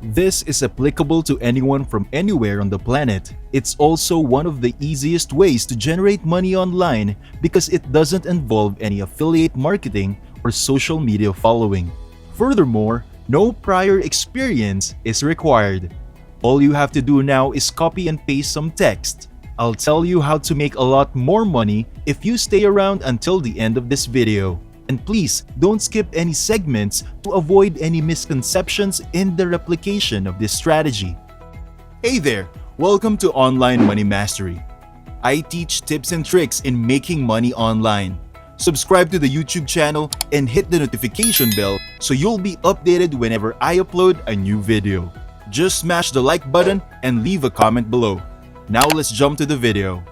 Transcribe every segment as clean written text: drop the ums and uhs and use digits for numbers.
This is applicable to anyone from anywhere on the planet. It's also one of the easiest ways to generate money online because it doesn't involve any affiliate marketing or social media following. Furthermore, no prior experience is required. All you have to do now is copy and paste some text. I'll tell you how to make a lot more money if you stay around until the end of this video. And please don't skip any segments to avoid any misconceptions in the replication of this strategy. Hey there! Welcome to Online Money Mastery. I teach tips and tricks in making money online. Subscribe to the YouTube channel and hit the notification bell so you'll be updated whenever I upload a new video. Just smash the like button and leave a comment below. Now let's jump to the video.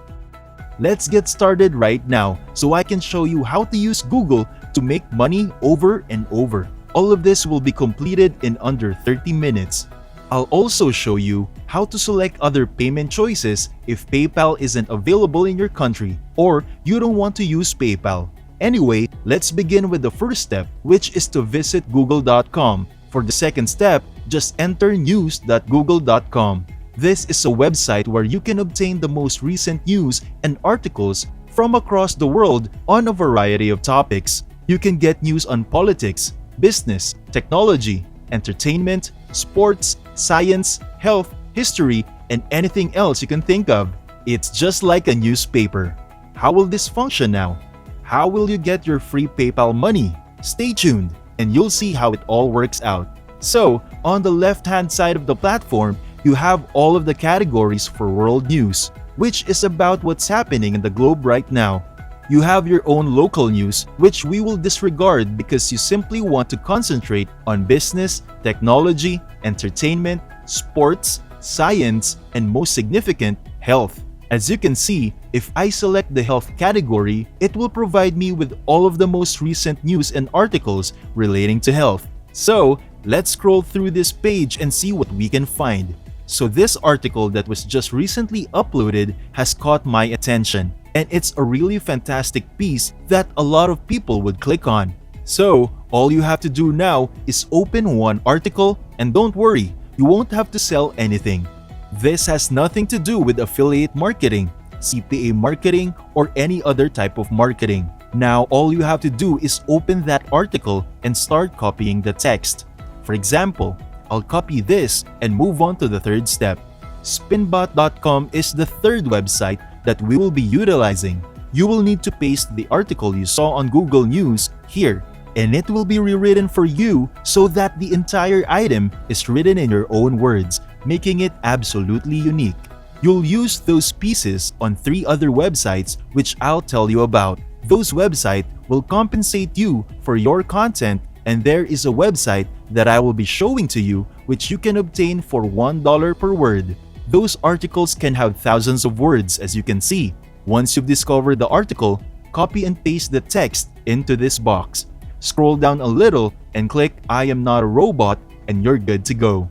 Let's get started right now so I can show you how to use Google to make money over and over. All of this will be completed in under 30 minutes. I'll also show you how to select other payment choices if PayPal isn't available in your country or you don't want to use PayPal. Anyway, let's begin with the first step, which is to visit google.com. For the second step, just enter news.google.com. This is a website where you can obtain the most recent news and articles from across the world on a variety of topics. You can get news on politics, business, technology, entertainment, sports, science, health, history, and anything else you can think of. It's just like a newspaper. How will this function now? How will you get your free PayPal money? Stay tuned and you'll see how it all works out. So, on the left-hand side of the platform, you have all of the categories for world news, which is about what's happening in the globe right now. You have your own local news, which we will disregard because you simply want to concentrate on business, technology, entertainment, sports, science, and most significant, health. As you can see, if I select the health category, it will provide me with all of the most recent news and articles relating to health. So, let's scroll through this page and see what we can find. So this article that was just recently uploaded has caught my attention, and it's a really fantastic piece that a lot of people would click on. So all you have to do now is open one article, and don't worry, you won't have to sell anything. This has nothing to do with affiliate marketing, CPA marketing, or any other type of marketing. Now all you have to do is open that article and start copying the text. For example, I'll copy this and move on to the third step. Spinbot.com is the third website that we will be utilizing. You will need to paste the article you saw on Google News here, and it will be rewritten for you so that the entire item is written in your own words, making it absolutely unique. You'll use those pieces on 3 other websites which I'll tell you about. Those websites will compensate you for your content, and there is a website that I will be showing to you which you can obtain for $1 per word. Those articles can have thousands of words, as you can see. Once you've discovered the article, copy and paste the text into this box. Scroll down a little and click I am not a robot and you're good to go.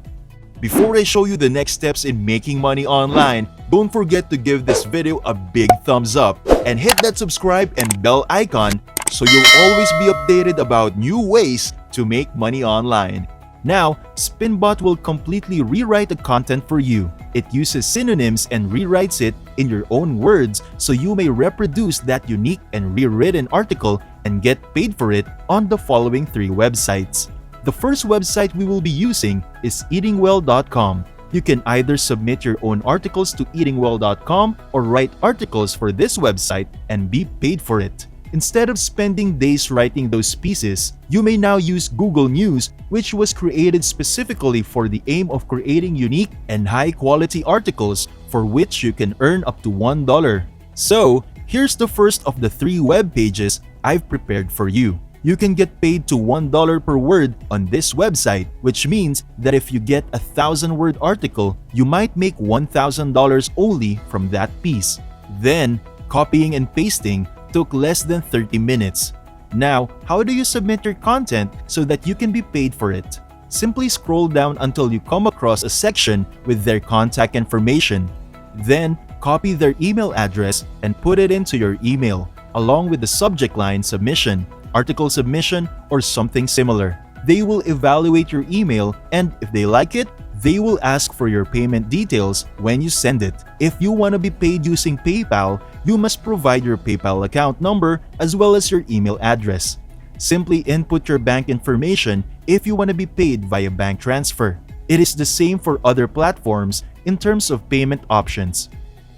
Before I show you the next steps in making money online, don't forget to give this video a big thumbs up and hit that subscribe and bell icon so you'll always be updated about new ways to make money online. Now, Spinbot will completely rewrite the content for you. It uses synonyms and rewrites it in your own words so you may reproduce that unique and rewritten article and get paid for it on the following 3 websites. The first website we will be using is eatingwell.com. You can either submit your own articles to eatingwell.com or write articles for this website and be paid for it. Instead of spending days writing those pieces, you may now use Google News, which was created specifically for the aim of creating unique and high-quality articles for which you can earn up to $1. So, here's the first of the 3 web pages I've prepared for you. You can get paid to $1 per word on this website, which means that if you get a 1,000-word article, you might make $1,000 only from that piece. Then, copying and pasting took less than 30 minutes. Now, how do you submit your content so that you can be paid for it? Simply scroll down until you come across a section with their contact information. Then, copy their email address and put it into your email, along with the subject line submission, article submission, or something similar. They will evaluate your email, and if they like it, They will ask for your payment details when you send it. If you want to be paid using PayPal, you must provide your PayPal account number as well as your email address. Simply input your bank information if you want to be paid via bank transfer. It is the same for other platforms in terms of payment options.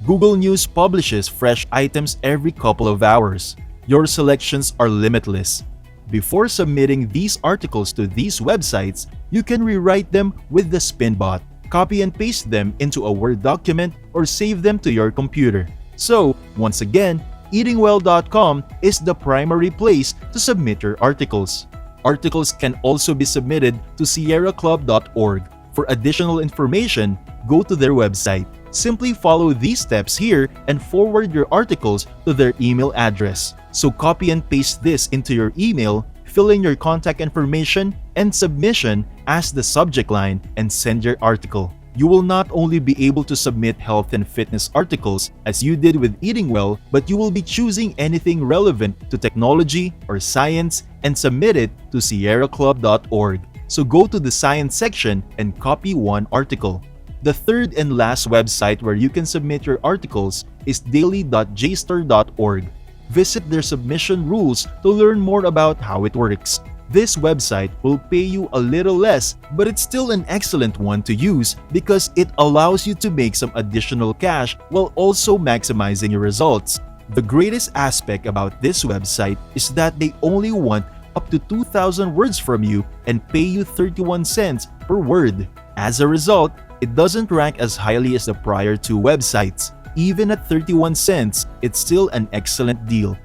Google News publishes fresh items every couple of hours. Your selections are limitless. Before submitting these articles to these websites, you can rewrite them with the Spinbot. Copy and paste them into a Word document or save them to your computer. So, once again, eatingwell.com is the primary place to submit your articles. Articles can also be submitted to sierraclub.org. For additional information, go to their website. Simply follow these steps here and forward your articles to their email address. So copy and paste this into your email, fill in your contact information and submission as the subject line, and send your article. You will not only be able to submit health and fitness articles as you did with Eating Well, but you will be choosing anything relevant to technology or science and submit it to sierraclub.org. So go to the science section and copy one article. The third and last website where you can submit your articles is daily.jstar.org. Visit their submission rules to learn more about how it works. This website will pay you a little less, but it's still an excellent one to use because it allows you to make some additional cash while also maximizing your results. The greatest aspect about this website is that they only want up to 2,000 words from you and pay you 31 cents per word. As a result, it doesn't rank as highly as the prior two websites. Even at 31 cents, it's still an excellent deal.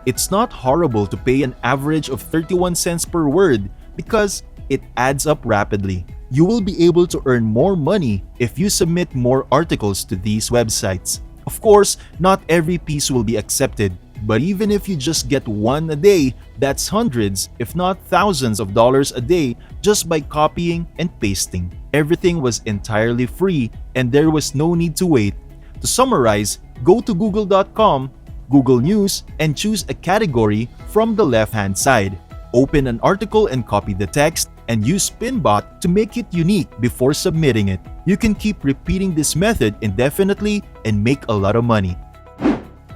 It's not horrible to pay an average of 31 cents per word because it adds up rapidly. You will be able to earn more money if you submit more articles to these websites. Of course, not every piece will be accepted, but even if you just get one a day, that's hundreds, if not thousands of dollars a day just by copying and pasting. Everything was entirely free and there was no need to wait. To summarize, go to google.com, Google News, and choose a category from the left-hand side. Open an article and copy the text, and use Spinbot to make it unique before submitting it. You can keep repeating this method indefinitely and make a lot of money.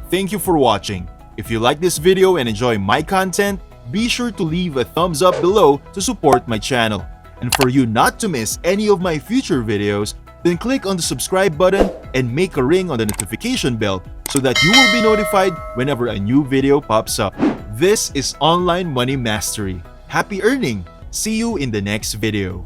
Thank you for watching. If you like this video and enjoy my content, be sure to leave a thumbs up below to support my channel. And for you not to miss any of my future videos, then click on the subscribe button and make a ring on the notification bell so that you will be notified whenever a new video pops up. This is Online Money Mastery. Happy earning! See you in the next video.